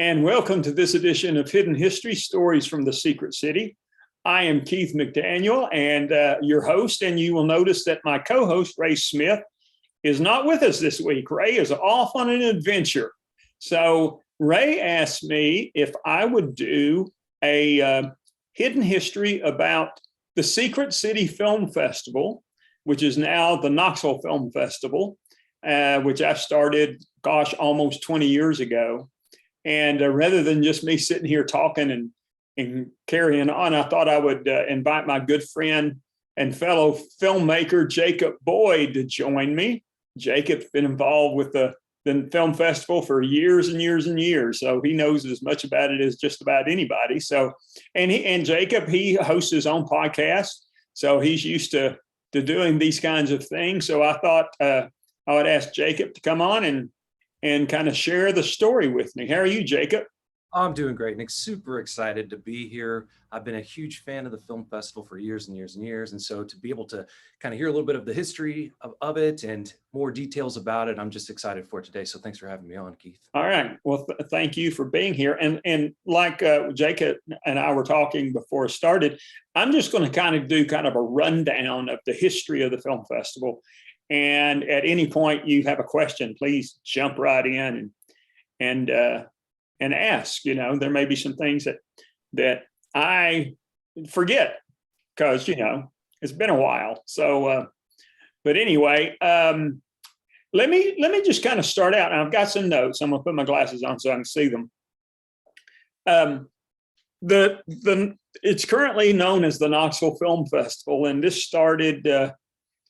and welcome to this edition of Hidden History Stories from the Secret City. I am Keith McDaniel and your host, and you will notice that my co-host, Ray Smith, is not with us this week. Ray is off on an adventure. So Ray asked me if I would do a hidden history about the Secret City Film Festival, which is now the Knoxville Film Festival, which I started, almost 20 years ago. And rather than just me sitting here talking and carrying on, I thought I would invite my good friend and fellow filmmaker, Jacob Boyd, to join me. Jacob's been involved with the film festival for years and years and years. So he knows as much about it as just about anybody. So, and Jacob, he hosts his own podcast. So he's used to doing these kinds of things. So I thought I would ask Jacob to come on and kind of share the story with me. How are you, Jacob? I'm doing great, Nick. Super excited to be here. I've been a huge fan of the film festival for years and years and years. And so to be able to kind of hear a little bit of the history of it and more details about it, I'm just excited for today. So thanks for having me on, Keith. All right. Well, thank you for being here. And like Jacob and I were talking before it started, I'm just going to do a rundown of the history of the film festival. And at any point you have a question, please jump right in and ask. You know, there may be some things that I forget because, it's been a while. So, but anyway, let me just kind of start out. And I've got some notes. I'm going to put my glasses on so I can see them. It's currently known as the Knoxville Film Festival, and this started,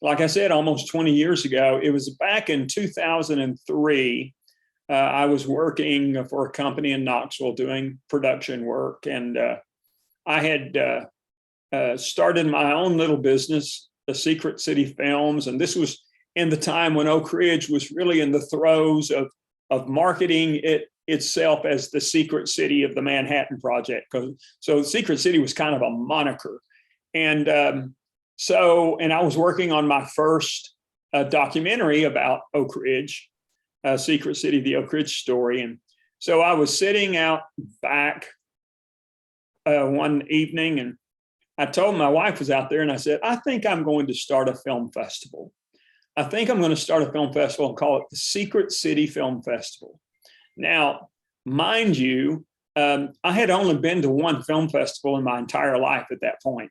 like I said, almost 20 years ago. It was back in 2003. I was working for a company in Knoxville doing production work, and I had started my own little business, the Secret City Films, and this was in the time when Oak Ridge was really in the throes of marketing itself as the Secret City of the Manhattan Project. So Secret City was kind of a moniker, and I was working on my first documentary about Oak Ridge. Secret City, the Oak Ridge story. And so I was sitting out back one evening, and I told my wife was out there, and I said, I think I'm going to start a film festival. I think I'm going to start a film festival and call it the Secret City Film Festival. Now, mind you, I had only been to one film festival in my entire life at that point.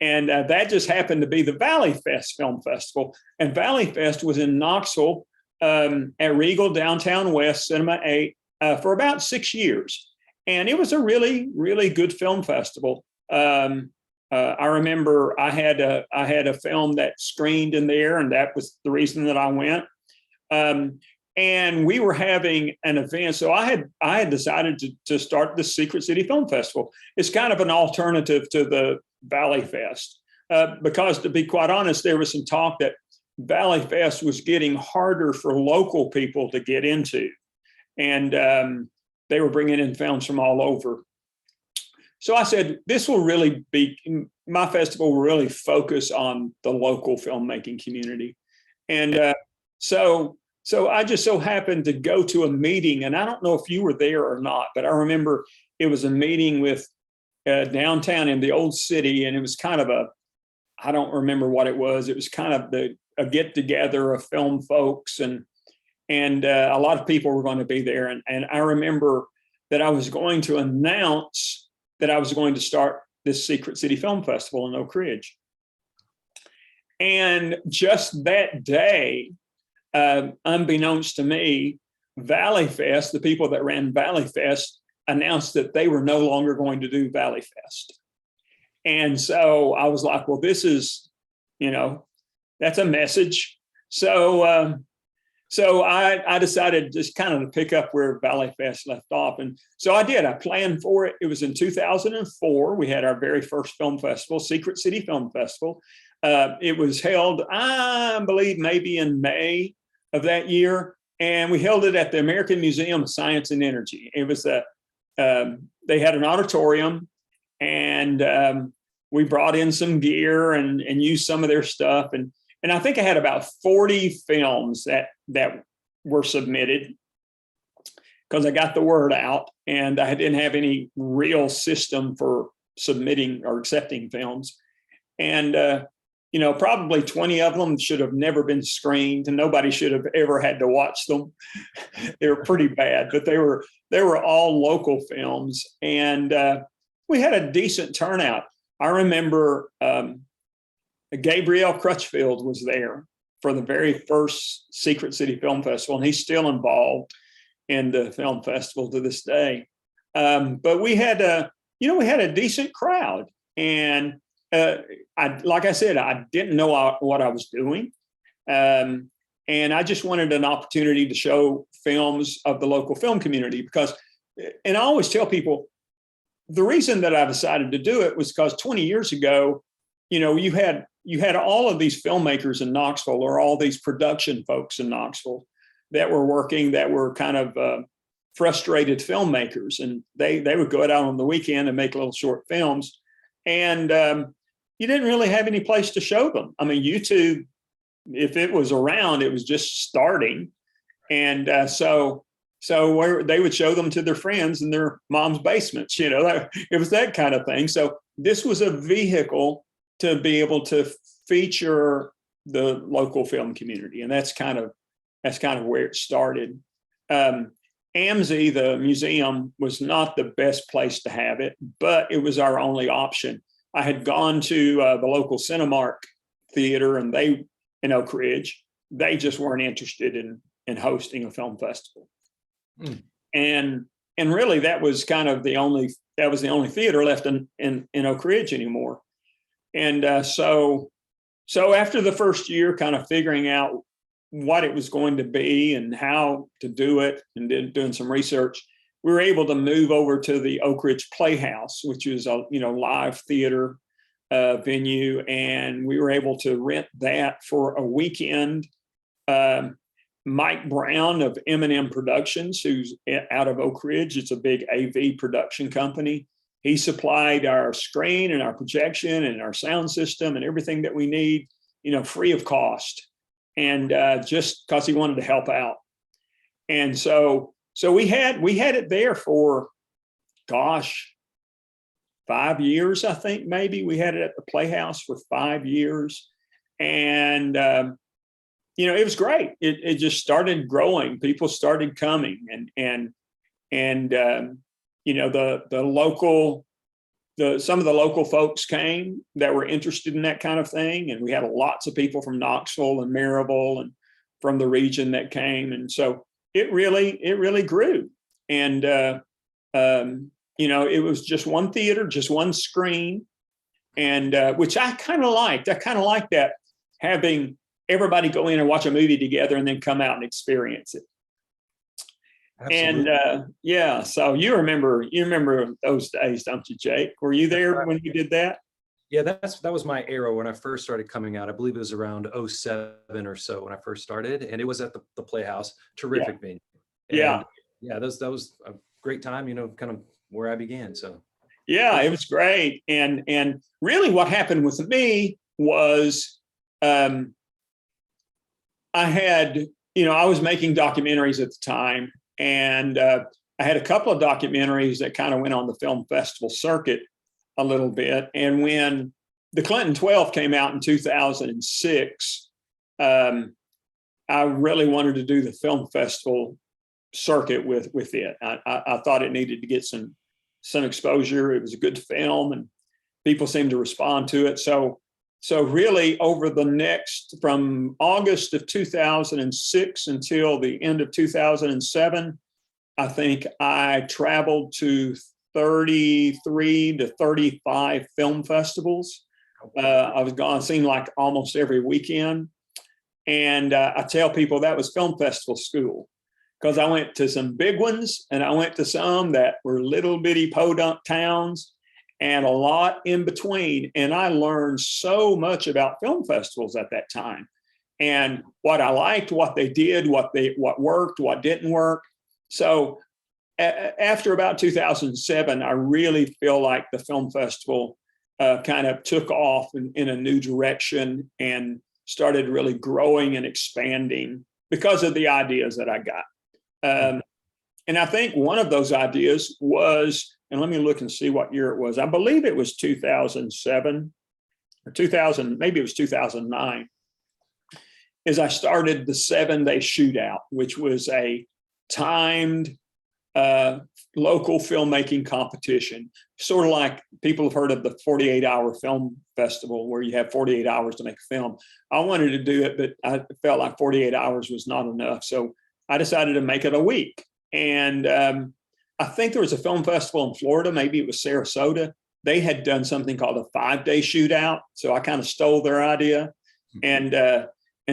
And that just happened to be the Valley Fest Film Festival. And Valley Fest was in Knoxville, at Regal Downtown West Cinema 8 for about 6 years. And it was a really, really good film festival. I remember I had a film that screened in there, and that was the reason that I went. And we were having an event. So I had decided to start the Secret City Film Festival. It's kind of an alternative to the Valley Fest, because to be quite honest, there was some talk that Valley Fest was getting harder for local people to get into, and they were bringing in films from all over. So I said, this will really be, my festival will really focus on the local filmmaking community. And so I just so happened to go to a meeting, and I don't know if you were there or not, but I remember it was a meeting with downtown in the old city, and it was kind of I don't remember what it was. It was kind of a get together of film folks, and a lot of people were going to be there. And I remember that I was going to announce that I was going to start this Secret City Film Festival in Oak Ridge. And just that day, unbeknownst to me, Valley Fest, the people that ran Valley Fest, announced that they were no longer going to do Valley Fest. And so I was like, well, this is, that's a message. So I decided just kind of to pick up where Valley Fest left off. And so I did. I planned for it. It was in 2004. We had our very first film festival, Secret City Film Festival. It was held, I believe, maybe in May of that year. And we held it at the American Museum of Science and Energy. It was they had an auditorium, and we brought in some gear and used some of their stuff. And I think I had about 40 films that were submitted, because I got the word out, and I didn't have any real system for submitting or accepting films. And, probably 20 of them should have never been screened, and nobody should have ever had to watch them. They were pretty bad, but they were all local films. And we had a decent turnout. I remember Gabriel Crutchfield was there for the very first Secret City Film Festival, and he's still involved in the film festival to this day. But we had a decent crowd, and like I said, I didn't know what I was doing, and I just wanted an opportunity to show films of the local film community, because, and I always tell people, the reason that I decided to do it was because 20 years ago, you had all of these filmmakers in Knoxville, or all these production folks in Knoxville that were working, that were kind of frustrated filmmakers, and they would go out on the weekend and make little short films, and you didn't really have any place to show them. I mean, YouTube, if it was around, it was just starting, and so where they would show them to their friends in their mom's basements. It was that kind of thing. So this was a vehicle to be able to feature the local film community, and that's kind of where it started. AMSI, the museum, was not the best place to have it, but it was our only option. I had gone to the local Cinemark theater, and they, in Oak Ridge, they just weren't interested in hosting a film festival. And really, that was the only theater left in Oak Ridge anymore. And so after the first year, kind of figuring out what it was going to be and how to do it, and then doing some research, we were able to move over to the Oak Ridge Playhouse, which is a live theater venue, and we were able to rent that for a weekend. Mike Brown of M&M Productions, who's out of Oak Ridge, it's a big AV production company. He supplied our screen and our projection and our sound system and everything that we need, free of cost, and just because he wanted to help out. And so we had it there for, 5 years, I think. Maybe we had it at the Playhouse for 5 years, and it was great. It just started growing. People started coming, and some of the local folks came that were interested in that kind of thing, and we had lots of people from Knoxville and Maryville and from the region that came, and so it really grew. And it was just one theater, just one screen, and which I kind of liked. I kind of liked that, having everybody go in and watch a movie together and then come out and experience it. Absolutely. And so you remember those days, don't you, Jake? Were you there when you did that? Yeah, that was my era when I first started coming out. I believe it was around 2007 or so when I first started, and it was at the Playhouse. Terrific venue. And that was a great time, kind of where I began. So yeah, it was great. And really what happened with me was I was making documentaries at the time, and I had a couple of documentaries that kind of went on the film festival circuit a little bit. And when the Clinton 12 came out in 2006, I really wanted to do the film festival circuit with it. I thought it needed to get some exposure. It was a good film, and people seemed to respond to it. So really, over the next, from August of 2006 until the end of 2007, I think I traveled to 33 to 35 film festivals. I was gone, seemed like almost every weekend. And I tell people that was film festival school, because I went to some big ones, and I went to some that were little bitty podunk towns, and a lot in between. And I learned so much about film festivals at that time, and what I liked, what they did, what worked, what didn't work. So after about 2007, I really feel like the film festival kind of took off in a new direction and started really growing and expanding because of the ideas that I got. And I think one of those ideas was, and let me look and see what year it was. I believe it was 2007 or 2000, maybe it was 2009, is I started the 7-day shootout, which was a timed local filmmaking competition, sort of like people have heard of the 48-hour film festival where you have 48 hours to make a film. I wanted to do it, but I felt like 48 hours was not enough. So I decided to make it a week. And I think there was a film festival in Florida, maybe it was Sarasota. They had done something called a 5-day shootout. So I kind of stole their idea and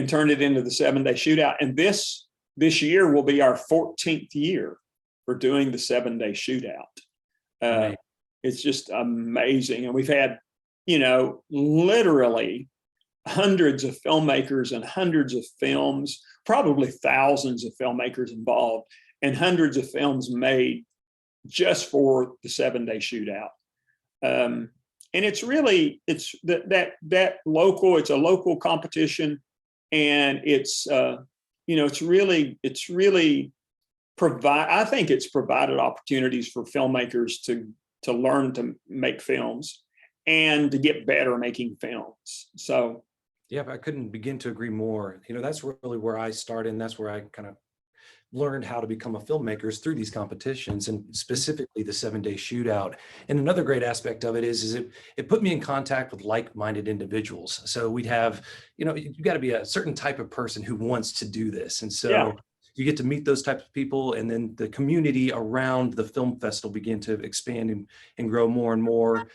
turned it into the 7-day shootout. And this year will be our 14th year for doing the 7-day shootout. It's just amazing. And we've had, literally hundreds of filmmakers and hundreds of films, probably thousands of filmmakers involved, and hundreds of films made just for the 7-day shootout. And it's really, it's that local, it's a local competition, and it's, it's really I think it's provided opportunities for filmmakers to learn to make films and to get better making films. So, yeah, I couldn't begin to agree more. That's really where I started, and that's where I kind of learned how to become a filmmaker is through these competitions, and specifically the 7-day shootout. And another great aspect of it is it put me in contact with like-minded individuals. So we'd have, you got to be a certain type of person who wants to do this. And so you get to meet those types of people, and then the community around the film festival begin to expand and grow more and more,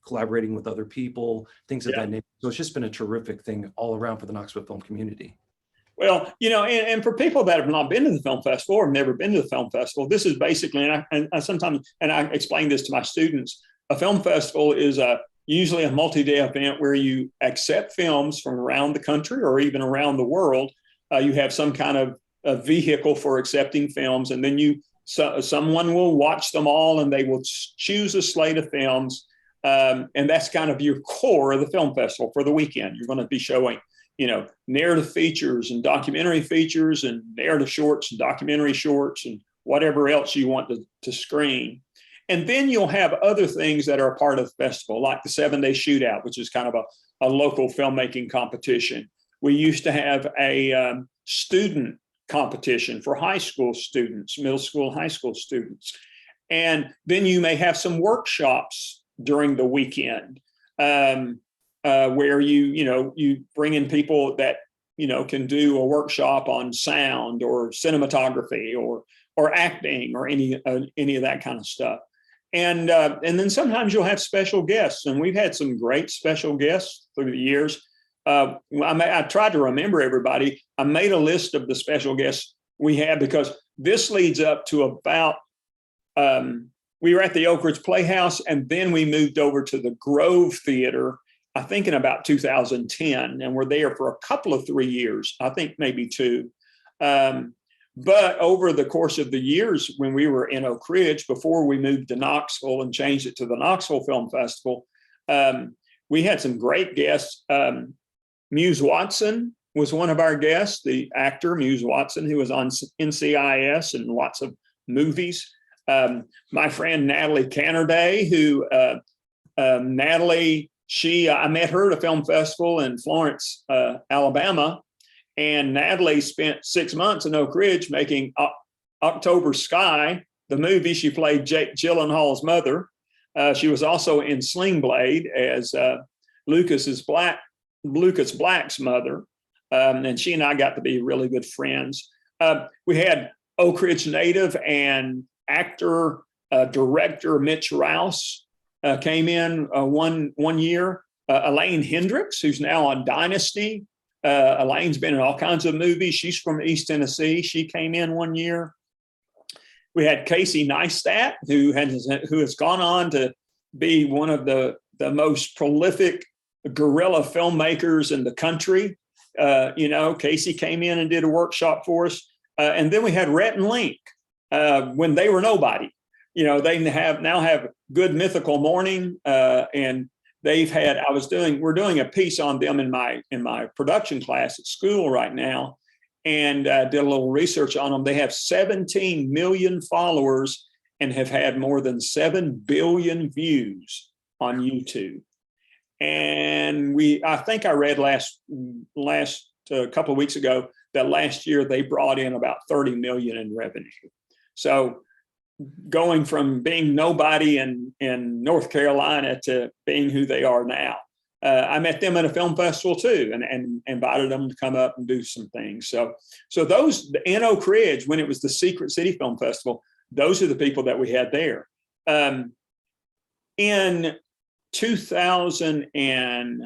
collaborating with other people, things of that nature. So it's just been a terrific thing all around for the Knoxville film community. Well, and for people that have not been to the film festival or never been to the film festival, this is basically, and I sometimes, and I explain this to my students, a film festival is usually a multi-day event where you accept films from around the country or even around the world. You have some kind of a vehicle for accepting films, and then someone will watch them all, and they will choose a slate of films, and that's kind of your core of the film festival for the weekend. You're going to be showing narrative features and documentary features and narrative shorts and documentary shorts and whatever else you want to screen. And then you'll have other things that are a part of the festival, like the 7-day shootout, which is kind of a local filmmaking competition. We used to have a student competition for high school students, middle school, high school students. And then you may have some workshops during the weekend. Where you bring in people that can do a workshop on sound or cinematography or acting or any of that kind of stuff, and then sometimes you'll have special guests, and we've had some great special guests through the years. I tried to remember everybody. I made a list of the special guests we had, because this leads up to about. We were at the Oak Ridge Playhouse, and then we moved over to the Grove Theater, I think in about 2010, and we're there for a couple of 3 years, I think maybe 2. But over the course of the years when we were in Oak Ridge, before we moved to Knoxville and changed it to the Knoxville Film Festival, we had some great guests. Muse Watson was one of our guests, the actor Muse Watson, who was on NCIS and lots of movies. My friend Natalie Cannerday, who Natalie, I met her at a film festival in Florence, Alabama, and Natalie spent 6 months in Oak Ridge making October Sky, the movie. She played Jake Gyllenhaal's mother. She was also in Sling Blade as Lucas Black's mother, and she and I got to be really good friends. We had Oak Ridge native and actor, director Mitch Rouse came in one year. Elaine Hendricks, who's now on Dynasty. Elaine's been in all kinds of movies. She's from East Tennessee. She came in one year. We had Casey Neistat, who has gone on to be one of the most prolific guerrilla filmmakers in the country. Casey came in and did a workshop for us. And then we had Rhett and Link when they were nobody. They now have Good Mythical Morning, and we're doing a piece on them in my production class at school right now. and did a little research on them. They have 17 million followers and have had more than 7 billion views on YouTube. And I think I read last couple of weeks ago that last year they brought in about 30 million in revenue. So going from being nobody in North Carolina to being who they are now. I met them at a film festival too, and invited them to come up and do some things. So those in Oak Ridge, when it was the Secret City Film Festival, those are the people that we had there. In 2000 and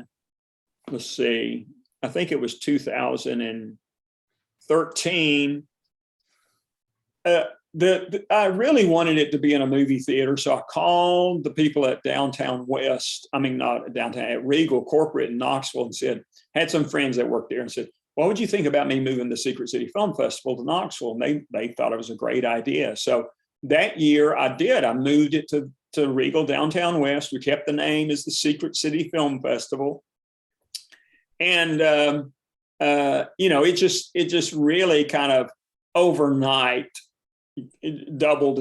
let's see, I think it was 2013. I really wanted it to be in a movie theater, so I called the people at at Regal Corporate in Knoxville and said, had some friends that worked there and said, what would you think about me moving the Secret City Film Festival to Knoxville? And they thought it was a great idea. So that year I did. I moved it to Regal Downtown West. We kept the name as the Secret City Film Festival. And, it just really kind of overnight it doubled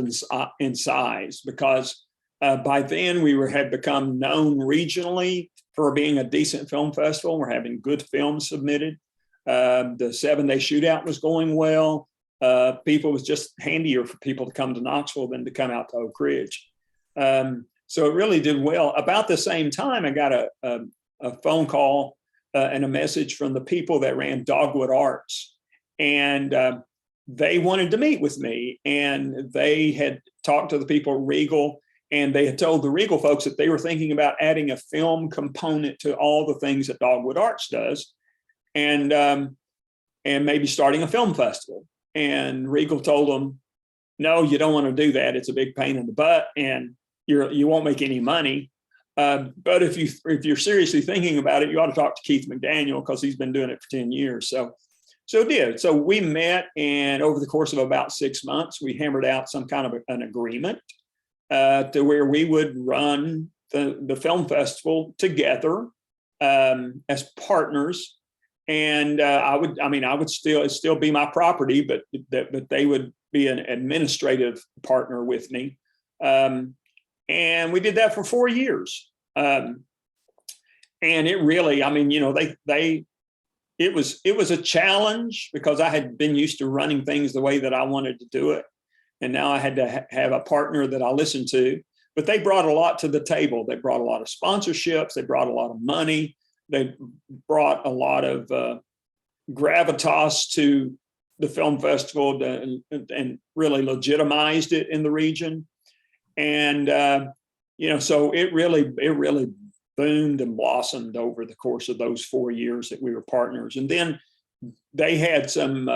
in size, because by then we had become known regionally for being a decent film festival. We're having good films submitted. The 7-day shootout was going well. It was just handier for people to come to Knoxville than to come out to Oak Ridge. So it really did well. About the same time, I got a phone call and a message from the people that ran Dogwood Arts. And they wanted to meet with me, and they had talked to the people at Regal, and they had told the Regal folks that they were thinking about adding a film component to all the things that Dogwood Arts does, and maybe starting a film festival. And Regal told them, no, you don't want to do that. It's a big pain in the butt, and you won't make any money. But if you're seriously thinking about it, you ought to talk to Keith McDaniel, because he's been doing it for 10 years. So it did. So we met, and over the course of about 6 months, we hammered out some kind of an agreement to where we would run the film festival together as partners. And it'd still be my property, but they would be an administrative partner with me. And we did that for 4 years. And it really, it was a challenge, because I had been used to running things the way that I wanted to do it. And now I had to have a partner that I listened to, but they brought a lot to the table. They brought a lot of sponsorships. They brought a lot of money. They brought a lot of gravitas to the film festival and really legitimized it in the region. And, so it really boomed and blossomed over the course of those 4 years that we were partners. And then they had some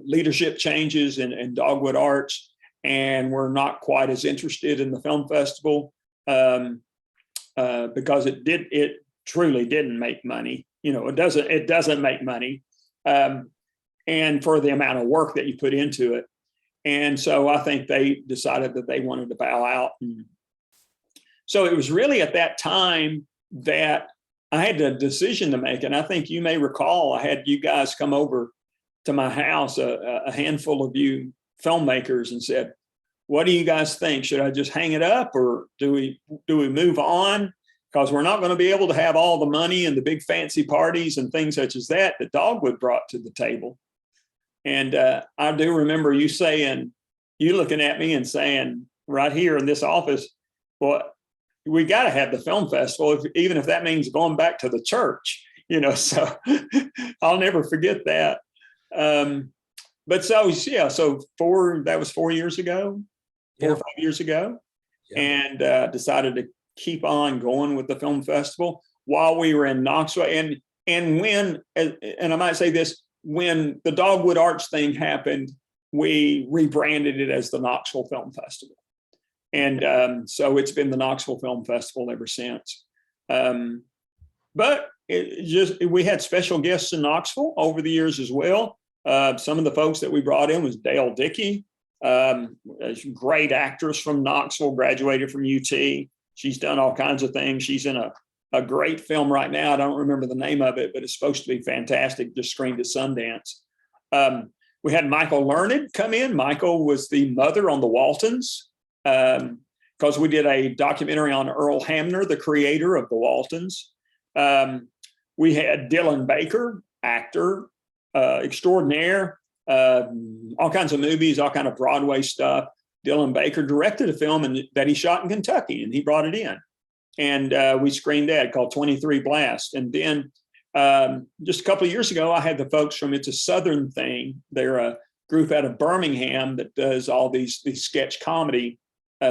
leadership changes in Dogwood Arts, and were not quite as interested in the film festival because it truly didn't make money. It doesn't make money, and for the amount of work that you put into it. And so I think they decided that they wanted to bow out. So it was really at that time that I had a decision to make. And I think you may recall, I had you guys come over to my house, a handful of you filmmakers, and said, what do you guys think? Should I just hang it up, or do we move on? Because we're not going to be able to have all the money and the big fancy parties and things such as that Dogwood brought to the table. And I do remember you looking at me and saying right here in this office, well, we got to have the film festival, even if that means going back to the church, so I'll never forget that. But that was 4 years ago, 4 or 5 years ago. Yeah. And decided to keep on going with the film festival while we were in Knoxville. And I might say this, when the Dogwood Arts thing happened, we rebranded it as the Knoxville Film Festival. And so it's been the Knoxville Film Festival ever since. But we had special guests in Knoxville over the years as well. Some of the folks that we brought in was Dale Dickey, a great actress from Knoxville, graduated from UT. She's done all kinds of things. She's in a great film right now. I don't remember the name of it, but it's supposed to be fantastic. Just screened at Sundance. We had Michael Learned come in. Michael was the mother on the Waltons, because we did a documentary on Earl Hamner, the creator of the Waltons. We had Dylan Baker, actor extraordinaire, all kinds of movies, all kind of Broadway stuff. Dylan Baker directed a film that he shot in Kentucky, and he brought it in. And we screened that, called 23 Blast. And then just a couple of years ago, I had the folks from It's a Southern Thing. They're a group out of Birmingham that does all these sketch comedy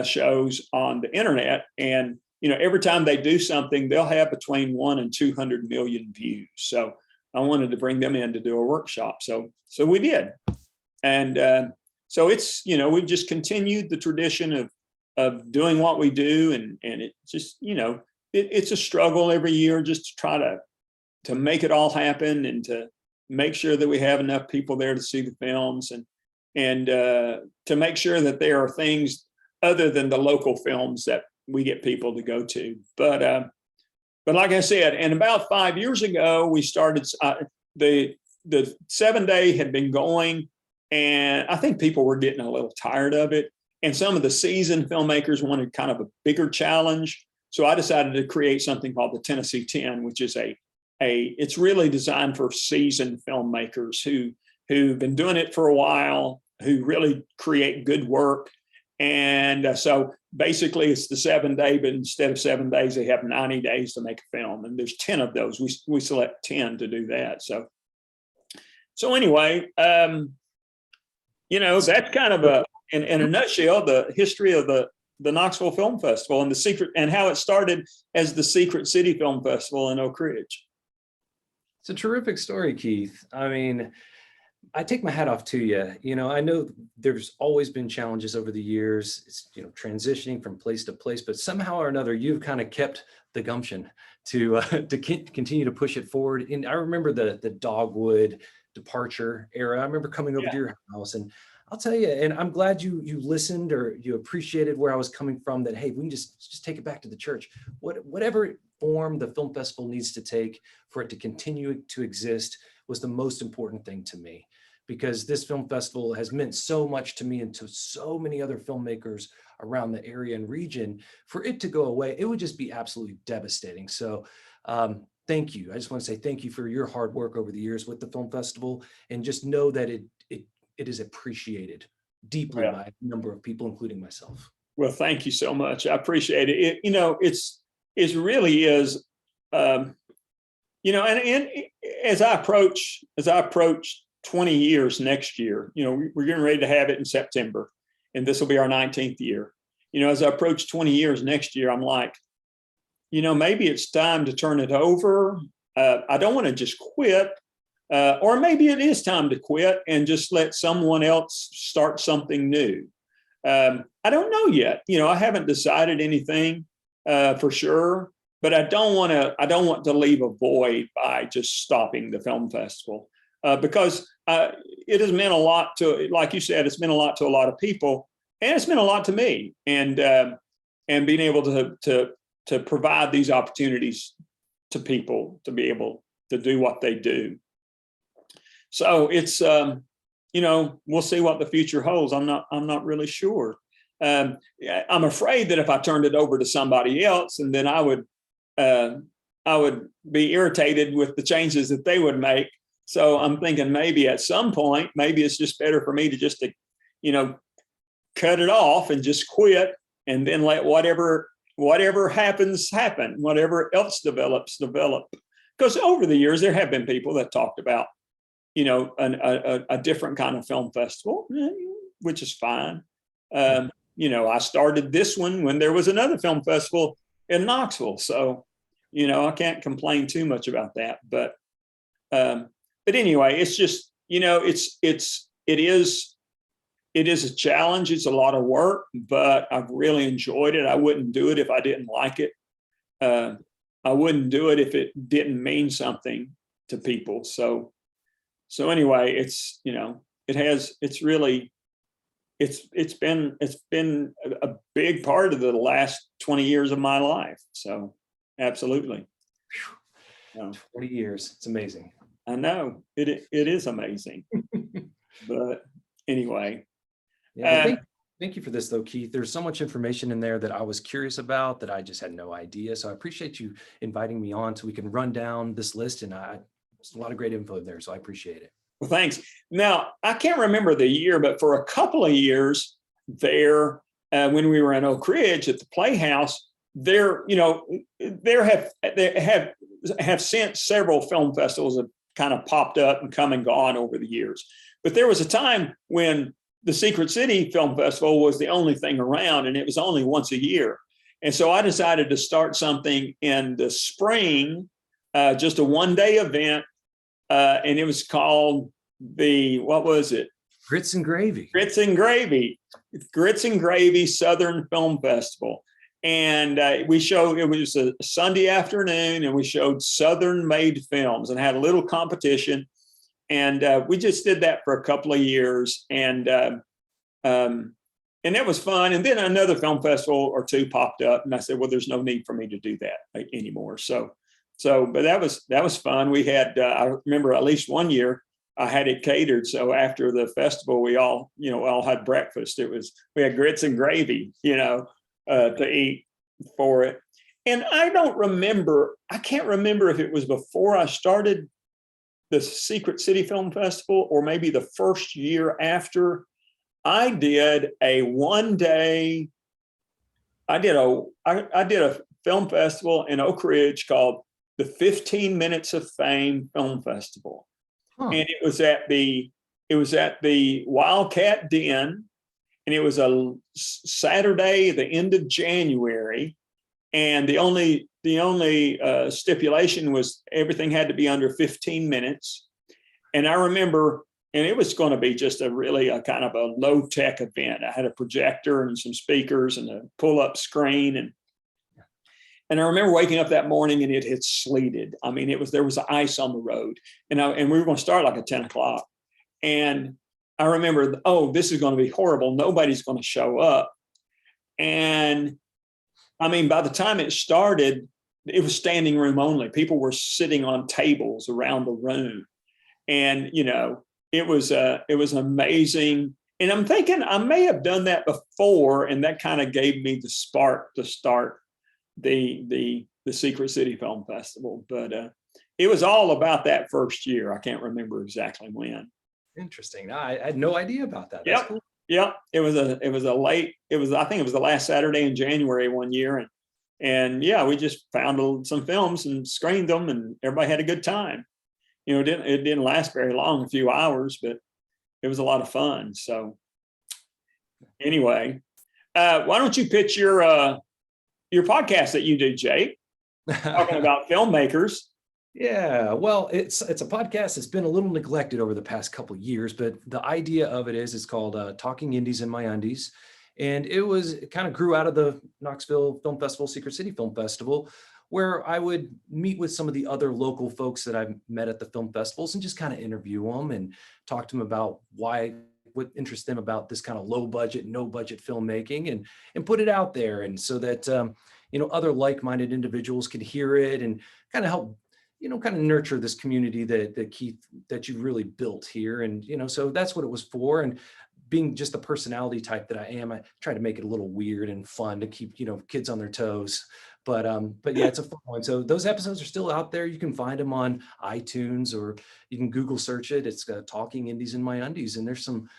shows on the internet. And, every time they do something, they'll have between 1 and 200 million views. So I wanted to bring them in to do a workshop. So we did. And so it's, we've just continued the tradition of doing what we do. And it just, it's a struggle every year just to try to make it all happen and to make sure that we have enough people there to see the films and to make sure that there are things other than the local films that we get people to go to. But like I said, and about 5 years ago, we started, the 7-day had been going, and I think people were getting a little tired of it. And some of the seasoned filmmakers wanted kind of a bigger challenge. So I decided to create something called the Tennessee 10, which is it's really designed for seasoned filmmakers who've been doing it for a while, who really create good work. And so basically it's the 7-day, but instead of 7 days, they have 90 days to make a film. And there's 10 of those. We select 10 to do that. So anyway, that's kind of in a nutshell, the history of the Knoxville Film Festival and the secret, and how it started as the Secret City Film Festival in Oak Ridge. It's a terrific story, Keith. I mean, I take my hat off to you. I know there's always been challenges over the years. It's, transitioning from place to place, but somehow or another, you've kind of kept the gumption to continue to push it forward. And I remember the Dogwood departure era. I remember coming over to your house, and I'll tell you, and I'm glad you listened or you appreciated where I was coming from, that, hey, we can just take it back to the church. Whatever form the film festival needs to take for it to continue to exist was the most important thing to me, because this film festival has meant so much to me and to so many other filmmakers around the area and region. For it to go away, it would just be absolutely devastating. So thank you. I just want to say thank you for your hard work over the years with the film festival, and just know that it is appreciated deeply by a number of people, including myself. Well, thank you so much. I appreciate it. It really is, and as I approach 20 years next year, we're getting ready to have it in September, and this will be our 19th year. As I approach 20 years next year, I'm like, maybe it's time to turn it over. I don't want to just quit. Or maybe it is time to quit and just let someone else start something new. I don't know yet. I haven't decided anything for sure, but I don't want to leave a void by just stopping the film festival, because it has meant a lot to, like you said, it's meant a lot to a lot of people, and it's meant a lot to me. And being able to provide these opportunities to people to be able to do what they do. So it's, we'll see what the future holds. I'm not really sure. I'm afraid that if I turned it over to somebody else, and then I would be irritated with the changes that they would make. So I'm thinking maybe at some point, maybe it's just better for me to just, cut it off and just quit, and then let whatever happens, happen, whatever else develop. Because over the years, there have been people that talked about, a different kind of film festival, which is fine. I started this one when there was another film festival in Knoxville. So, I can't complain too much about that. But anyway, it's just, it is a challenge. It's a lot of work, but I've really enjoyed it. I wouldn't do it if I didn't like it. I wouldn't do it if it didn't mean something to people. So anyway, it's been a big part of the last 20 years of my life. So absolutely. 20 years. It's amazing. I know it is amazing. But anyway, Yeah, well, thank you for this though, Keith. There's so much information in there that I was curious about that I just had no idea. So I appreciate you inviting me on so we can run down this list, and there's a lot of great info there. So I appreciate it. well, thanks. Now, I can't remember the year, but for a couple of years there, when we were in Oak Ridge at the Playhouse, there, have since several film festivals have kind of popped up and come and gone over the years. But there was a time when the Secret City Film Festival was the only thing around, and it was only once a year. And so I decided to start something in the spring, just a one-day event, and it was called what was it? Grits and Gravy. Grits and Gravy Southern Film Festival. And it was a Sunday afternoon, and we showed Southern made films and had a little competition. And we just did that for a couple of years. And it was fun. And then another film festival or two popped up, and I said, well, there's no need for me to do that anymore. But that was fun. We had, I remember at least one year I had it catered. So after the festival, we all had breakfast. We had grits and gravy, to eat for it. And I can't remember if it was before I started the Secret City Film Festival or maybe the first year after. I did a film festival in Oak Ridge called the 15 Minutes of Fame Film Festival. Huh. And it was at the Wildcat Den, and it was a Saturday, the end of January. And the only stipulation was everything had to be under 15 minutes. And I remember, and it was going to be just a kind of a low tech event. I had a projector and some speakers and a pull up screen. And I remember waking up that morning and it had sleeted. I mean, there was ice on the road, and we were going to start like at 10 o'clock. And I remember, this is going to be horrible. Nobody's going to show up. And I mean, by the time it started, it was standing room only. People were sitting on tables around the room. And, it was amazing. And I'm thinking I may have done that before, and that kind of gave me the spark to start the Secret City Film Festival. But it was all about that first year. I can't remember exactly when. Interesting. I had no idea about that. That's cool. Yep. I think it was the last Saturday in January one year. And we just found some films and screened them, and everybody had a good time. It didn't last very long, a few hours, but it was a lot of fun. So anyway, why don't you pitch your podcast that you do, Jake, talking about filmmakers? Yeah, well, it's a podcast that's been a little neglected over the past couple of years, but the idea of it is it's called Talking Indies in My Undies. And it kind of grew out of the Knoxville Film Festival, Secret City Film Festival, where I would meet with some of the other local folks that I've met at the film festivals and just kind of interview them and talk to them about what interests them about this kind of low budget, no budget filmmaking, and put it out there. And so that, other like-minded individuals can hear it and kind of help, kind of nurture this community that Keith, that you've really built here. And, so that's what it was for. And being just the personality type that I am, I try to make it a little weird and fun to keep, kids on their toes. But yeah, it's a fun one. So those episodes are still out there. You can find them on iTunes, or you can Google search it. It's Talking Indies in My Undies. And there's some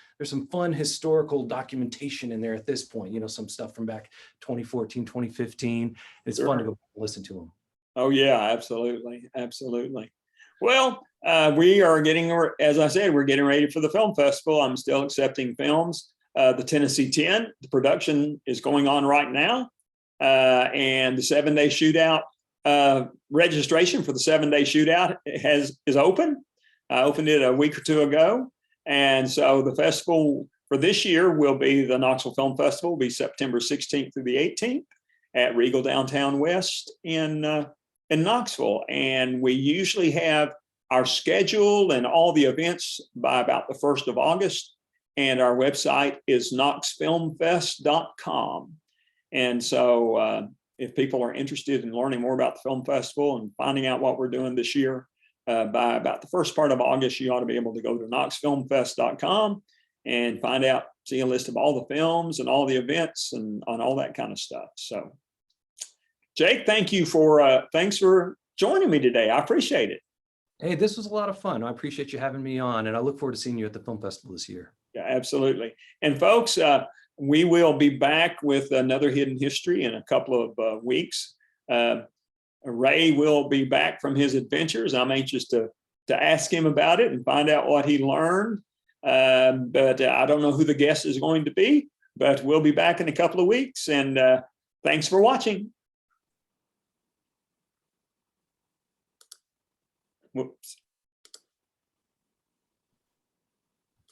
fun historical documentation in there at this point, some stuff from back 2014, 2015. It's fun to go listen to them. Oh yeah, absolutely. Absolutely. Well, we are as I said, we're getting ready for the film festival. I'm still accepting films. The Tennessee 10, the production is going on right now. And the 7-day shootout, registration for the 7-day shootout is open. I opened it a week or two ago. And so the festival for this year will be the Knoxville Film Festival, will be September 16th through the 18th at Regal Downtown West in Knoxville. And we usually have our schedule and all the events by about the 1st of August. And our website is knoxfilmfest.com. And so if people are interested in learning more about the film festival and finding out what we're doing this year, by about the first part of August, you ought to be able to go to knoxfilmfest.com and find out, see a list of all the films and all the events and on all that kind of stuff. So, Jake, thanks for joining me today. I appreciate it. Hey, this was a lot of fun. I appreciate you having me on, and I look forward to seeing you at the film festival this year. Yeah, absolutely. And folks, we will be back with another Hidden History in a couple of weeks. Ray will be back from his adventures. I'm anxious to ask him about it and find out what he learned. But I don't know who the guest is going to be, but we'll be back in a couple of weeks. And thanks for watching. Whoops.